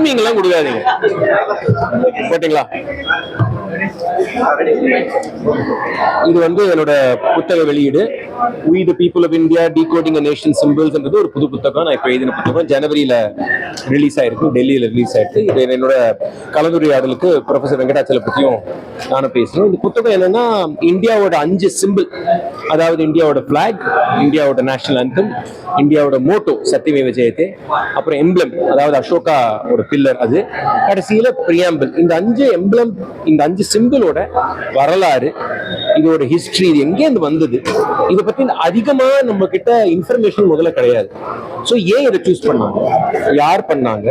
Timing எல்லாம் கொடுக்காதீங்க. போட்டீங்களா? இது வந்து என்னோட புத்தக வெளியீடு, We the People of India Decoding a Nation's Symbols என்றது ஒரு புது புத்தகம். நான் இப்ப எழுதின புத்தகம் ஜனவரியில ரிலீஸ் ஆயிருக்கு, டெல்லியில ரிலீஸ் ஆயிருக்கு. இது என்னோட கலந்துரையாடலுக்கு ப்ரொஃபசர் வெங்கடாச்சலபதியும் நானும் பேசுறோம். இந்த புத்தகம் என்னன்னா, இந்தியாவோட 5 சிம்பிள், அதாவது இந்தியாவோட பிளாக், இந்தியாவோட நேஷனல் ஆந்தம், இந்தியாவோட மோட்டோ சத்தியமேவ ஜெயதே, அப்புறம் எம்ப்ளம் அதாவது அசோகா ஒரு பில்லர், அது கடைசியில பிரியாம்பிள். இந்த 5 எம்ப்ளம், இந்த 5 சிம்பிளோட வரலாறு, இதோட ஹிஸ்டரி, இது எங்கேருந்து வந்தது, இதை பத்தி அதிகமா நம்ம கிட்ட இன்ஃபர்மேஷன் முதல்ல கிடையாது. ஸோ ஏன் இதை சூஸ் பண்ணாங்க, யார் பண்ணாங்க,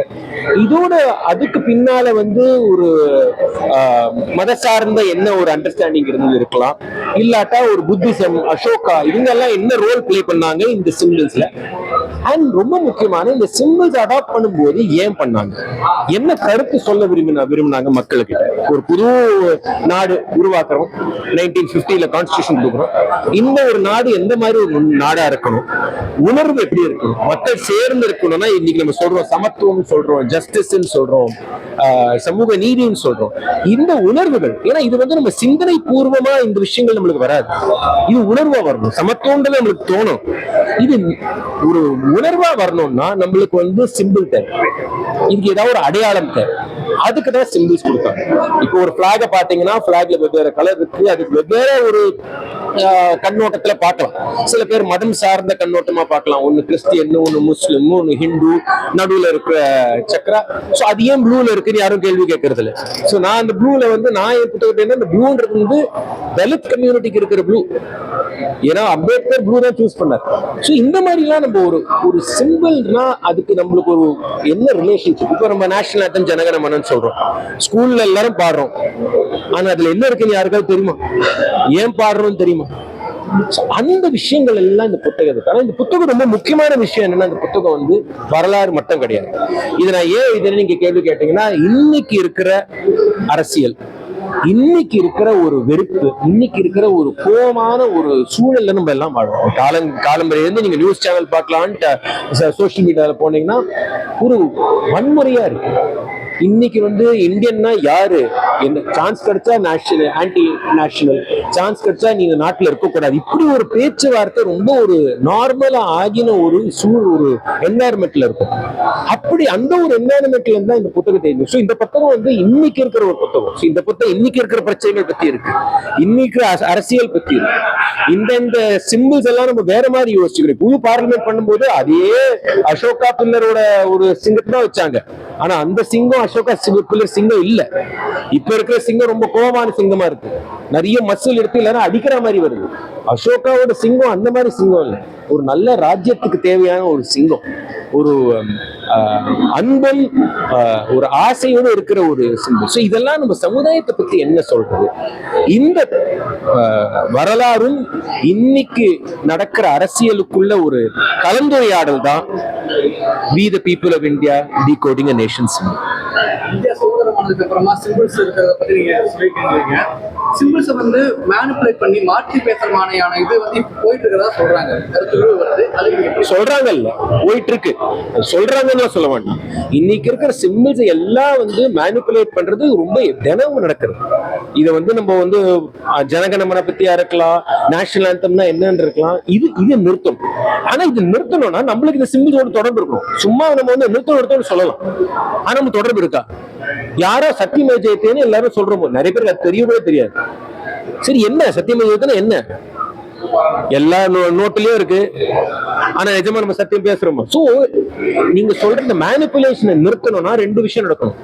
இதோட அதுக்கு பின்னால வந்து ஒரு மத சார்ந்த என்ன ஒரு அண்டர்ஸ்டாண்டிங் இருந்தது இருக்கலாம், இல்லாட்டா ஒரு புத்திசம், அசோகா, இவங்க எல்லாம் என்ன ரோல் பிளே பண்ணாங்க இந்த சிம்பிள்ஸ்ல. அண்ட் ரொம்ப முக்கியமான இந்த சிம்பிள்ஸ் அடாப்ட் பண்ணும்போது ஏன் பண்ணாங்க, என்ன கருத்து சொல்ல விரும்பினாங்க மக்களுக்கு. ஒரு புது நாடு உருவாக்குறோம், 1950ல கான்ஸ்டிடியூஷன் கொடுக்குறோம். இந்த ஒரு நாடு எந்த மாதிரி ஒரு நாடா இருக்கணும், உணர்வு எப்படி இருக்கணும், மக்கள் சேர்ந்து இருக்கணும்னா இன்னைக்கு நம்ம சொல்றோம் சமத்துவம் சொல்றோம், ஜஸ்டிஸ் சொல்றோம், சமூக நீதினு சொல்றோம். இந்த உணர்வுகள், ஏன்னா இது வந்து நம்ம சிந்தனை பூர்வமா இந்த விஷயங்கள் நம்மளுக்கு வராது, இது உணர்வா வரணும். சமத்துவம்ன்றது நம்மளுக்கு தோணும், இது ஒரு உணர்வா வரணும்னா நம்மளுக்கு வந்து சிம்பிள் தேவை, இதுக்கு ஏதாவது ஒரு அடையாளம் தேவை. அதுக்குதான் சிம்பிள்ஸ் கொடுப்பாங்க. இப்போ ஒரு பிளாக பாத்தீங்கன்னா, பிளாக்ல வெவ்வேறு கலர் இருக்கு, அதுக்கு வெவ்வேறு ஒரு கண்ணோட்டத்துல பார்க்கலாம். சில பேர் மதம் சார்ந்த கண்ணோட்டமா பார்க்கலாம், ஒன்னு கிறிஸ்டியன், ஒன்னு முஸ்லிம், ஒன்னு ஹிந்து, நடுவுல இருக்கிற சக்கரா. சோ அது ஏன் ப்ளூல இருக்குன்னு யாரும் கேள்வி கேட்கறது இல்லை. சோ நான் அந்த ப்ளூல வந்து நான் என் புத்தகத்தை இந்த ப்ளூன்றது வந்து தலித் கம்யூனிட்டிக்கு இருக்கிற ப்ளூ, ஏன்னா அம்பேத்கர் ப்ளூ தான் சூஸ் பண்ணார். சோ இந்த மாதிரிலாம் நம்ம ஒரு சிம்பிள்னா அதுக்கு நம்மளுக்கு ஒரு என்ன ரிலேஷன்ஷிப். இப்போ நம்ம நேஷனல் ஆந்தம் ஜனகன மனன்னு சொல்றோம், ஸ்கூல்ல எல்லாரும் பாடுறோம், ஆனா அதுல என்ன இருக்குன்னு யாருக்காவது தெரியுமா, ஏன் பாடுறோம்னு தெரியுமா? அந்த விஷயங்கள் எல்லாம் இந்த புத்தகத்துக்கு. ஆனா இந்த புத்தகம் ரொம்ப முக்கியமான விஷயம் என்னன்னா, இந்த புத்தகம் வந்து வரலாறு மட்டும் கிடையாது. இதை நான் ஏன் இதுன்னு நீங்க கேள்வி கேட்டீங்கன்னா, இன்னைக்கு இருக்கிற அரசியல், இன்னைக்கு இருக்கிற ஒரு வெறுப்பு, இன்னைக்கு இருக்கிற ஒரு கோபமான ஒரு சூழல்ல நம்ம எல்லாம் வாழ்றோம். காலம்பரையில இருந்து நீங்க நியூஸ் சேனல் பார்க்கலான்ட்டு சோசியல் மீடியால போனீங்கன்னா ஒரு வன்முறையா இருக்கு. இன்னைக்கு வந்து இந்தியன்னா யாரு, என்ன சான்ஸ் கிடைச்சா நேஷனல், ஆன்டி நேஷனல், சான்ஸ் கிடைச்சா நீங்க நாட்டுல இருக்கக்கூடாது, இப்படி ஒரு பேச்சுவார்த்தை ரொம்ப ஒரு நார்மலா ஆகின ஒரு ஒரு என்வாயர்மெண்ட்ல இருக்கும். அப்படி அந்த ஒரு என்வாயர்மெண்ட்ல இருந்தா இந்த புத்தகத்தை எழுதும். ஸோ இந்த புத்தகம் வந்து இன்னைக்கு இருக்கிற ஒரு புத்தகம். இந்த புத்தகம் இன்னைக்கு இருக்கிற பிரச்சனைகள் பத்தி இருக்கு, இன்னைக்கு அரசியல் பத்தி இருக்கு. இந்த சிம்பிள்ஸ் எல்லாம் நம்ம வேற மாதிரி யோசிச்சுக்கிறோம். புது பார்லிமெண்ட் பண்ணும்போது அதே அசோகா பில்லரோட ஒரு சிங்கத்தை தான் வச்சாங்க, ஆனா அந்த சிங்கம் அசோகா பில்லர் சிங்கம் இல்ல. இப்ப இருக்கிற சிங்கம் ரொம்ப கோபமான சிங்கமா இருக்கு, நிறைய மசில் எடுத்து எல்லாரும் அடிக்கிற மாதிரி வருது. அசோகாவோட சிங்கம் அந்த மாதிரி சிங்கம் இல்ல, ஒரு நல்ல ராஜ்யத்துக்கு தேவையான ஒரு சிங்கம், ஒரு அன்பும் ஒரு ஆசையோடு இருக்கிற ஒரு சிம்பிள். ஸோ இதெல்லாம் நம்ம சமுதாயத்தை பத்தி என்ன சொல்றது, இந்த வரலாறும் இன்னைக்கு நடக்கிற அரசியலுக்குள்ள ஒரு கலந்துரையாடல் தான் We the People of India Decoding a Nation's Symbol. India சுதந்திரமானதுக்கு அப்புறமா சிம்பிள்ஸ் இருக்கிறத பத்தி நீங்க சொல்லிருக்கீங்க. சிம்பிள்ஸ் வந்து மேனிபுலேட் பண்ணி மாற்றி பேசுறமான இது வந்து போயிட்டு இருக்கிறதா சொல்றாங்க, கருத்துக்கள் வருது. அது சொல்றாங்கல்ல, போயிட்டு இருக்கு, சொல்றாங்கன்னு சொல்ல வேண்டாம். இன்னைக்கு இருக்கிற சிம்பிள்ஸ் எல்லாம் வந்து மேனிபுலேட் பண்றது ரொம்ப தினமும் நடக்கிறது. இதை வந்து நம்ம வந்து ஜனகணமன பத்தியா இருக்கலாம், நேஷனல் ஆந்தம்னா என்னன்னு இருக்கலாம், இது நிறுத்தணும். ஆனா இது நிறுத்தணும்னா நம்மளுக்கு இந்த சிம்பிள்ஸோட தொடர்பு இருக்கணும். சும்மா நம்ம வந்து நிறுத்தணும் சொல்லலாம், ஆனா நம்ம தொடர்பு இருக்கா? யாரோ சத்தியமேவ ஜெயதேன்னு எல்லாரும் சொல்றோம், நிறைய பேருக்கு அது தெரியவே தெரியாது. சரி, என்ன சத்தியமேவ ஜெயதேன்னா என்ன? எல்லா நோட்லயும் இருக்கு, ஆனா நிஜமா நம்ம சத்தியம் பேசுறோமா? சோ நீங்க சொல்ற இந்த மேனிபுலேஷனை நிறுத்தணும்னா 2 விஷயம் நடக்கணும்.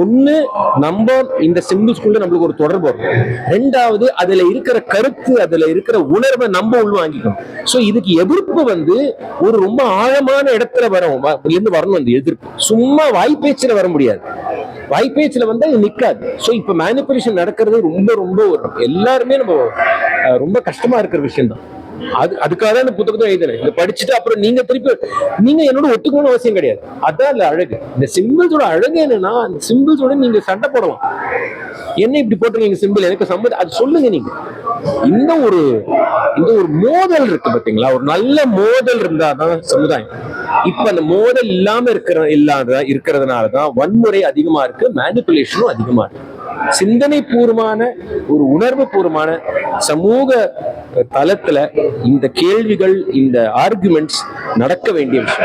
ஒண்ணு, நம்ம இந்த சிம்பிள்ஸ்குள்ள நம்மளுக்கு ஒரு தொடர்பு வரும். 2வது, அதுல இருக்கிற கருத்து, அதுல இருக்கிற உணர்வை நம்ம உள்வாங்கிக்கணும். சோ இதுக்கு எதிர்ப்பு வந்து ஒரு ரொம்ப ஆழமான இடத்துல வரணும். அந்த எதிர்ப்பு சும்மா வாய்ப்பேச்சுல வர முடியாது, வாய்ப்பேச்சுல வந்து அது நிக்காது. சோ இப்ப மேனிபுலேஷன் நடக்கிறது ரொம்ப ரொம்ப எல்லாருமே நம்ம ரொம்ப கஷ்டமா இருக்கிற விஷயம் தான். அதுக்காக தான் இந்த புத்தகத்தை எழுதினேன். இதை படிச்சுட்டு அப்புறம் நீங்க திருப்பி நீங்க என்னோட ஒத்துக்கணும்னு அவசியம் கிடையாது. அதான் இல்ல அழகு. இந்த சிம்பிள்ஸோட அழகு என்னன்னா, அந்த சிம்பிள்ஸோட நீங்க சண்டை போடலாம். என்ன இப்படி போட்டிருக்கீங்க சிம்பிள், எனக்கு சம்மதம், அது சொல்லுங்க நீங்க. இந்த ஒரு மோதல் இருக்கு பாத்தீங்களா, ஒரு நல்ல மோதல் இருந்தாதான் சமுதாயம். இப்ப அந்த மோதல் இல்லாம இருக்கிறதுனாலதான் வன்முறை அதிகமா இருக்கு, மேனிபுலேஷனும் அதிகமா இருக்கு. சிந்தனை பூர்வமான ஒரு உணர்வு பூர்வமான சமூக தளத்துல இந்த கேள்விகள், இந்த ஆர்குமெண்ட்ஸ் நடக்க வேண்டிய விஷயம்.